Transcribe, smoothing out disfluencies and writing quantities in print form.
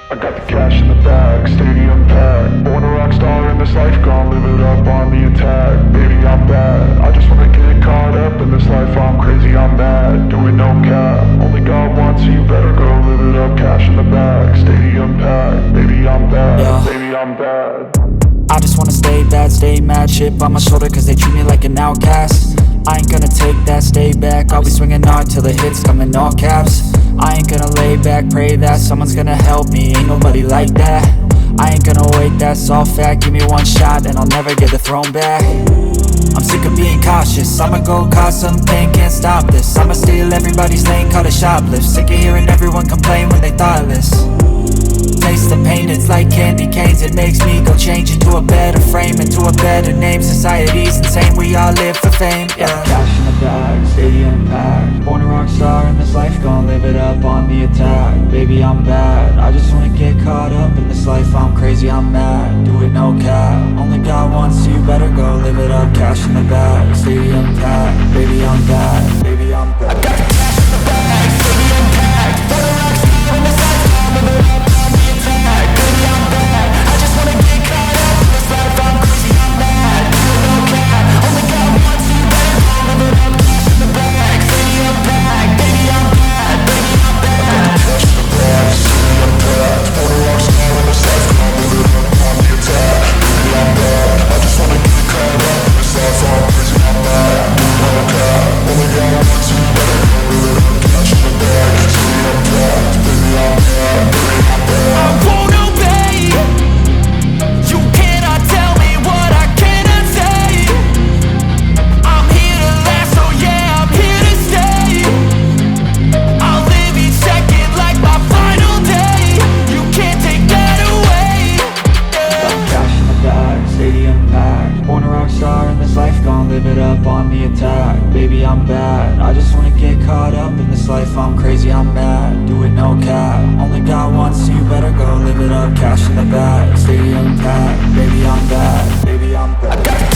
I got the cash in the bag, stadium packed. Born a rock star in this life, gon' live it up on the attack. Baby, I'm bad, I just wanna get caught up in this life. I'm crazy, I'm mad, doing no cap. Only God wants, so you better go live it up. Cash in the bag, stadium packed. Baby, I'm bad, Yeah. baby, I'm bad. I just wanna stay bad, stay mad. Chip on my shoulder cause they treat me like an outcast. I ain't gonna take that, stay back. I'll be swinging hard till the hits come in all caps. I ain't gonna lay back, pray that someone's gonna help me. Ain't nobody like that. I ain't gonna wait, that's all fact. Give me one shot and I'll never get the throne back. I'm sick of being cautious, I'ma go cause some pain, can't stop this. I'ma steal everybody's lane, call it shoplift. Sick of hearing everyone complain when they thoughtless. Taste the pain, it's like candy canes. It makes me go change into a better frame, into a better name. Society's insane, we all live for fame, yeah. Cash in the bag, stadium packed. Born a rock star in this life, gon' live it up on the attack. Baby, I'm bad, I just wanna get caught up in this life. I'm crazy, I'm mad, do it no cap. Only God wants, so you better go live it up. Cash in the bag, stadium packed. Baby, I'm bad, baby, I'm bad. I got the cash in the bag, stadium packed. Born a rock star in this life, gon' live it up on the attack. Baby, I'm bad, I just wanna get caught up in this life. I'm crazy, I'm mad, do it no cap. Only God wants, so you better go live it up. Cash in the bag, stadium packed. Baby, I'm bad, baby, I'm bad. Cash in the bag, stadium packed. Born a rock star in this life, gon' live it up on the attack. Baby, I'm bad, I just wanna get caught up in this life. I'm crazy, I'm mad, do it no cap. Only God wants, so you better go live it up. Cash in the bag, stadium packed. Baby, I'm bad, baby, I'm bad. I won't obey. You cannot tell me what I cannot say. I'm here to last, so yeah, I'm here to stay. I'll live each second like my final day. You can't take that away, yeah. Cash in the bag, stadium packed. Born a rock star in this life, gon' live it up on the attack. Baby, I'm bad, I just wanna get caught up in this life. I'm crazy, I'm mad, do it no cap. Only God wants, so you better go live it up. Cash in the bag, stadium packed. Baby, I'm bad, baby, I'm bad.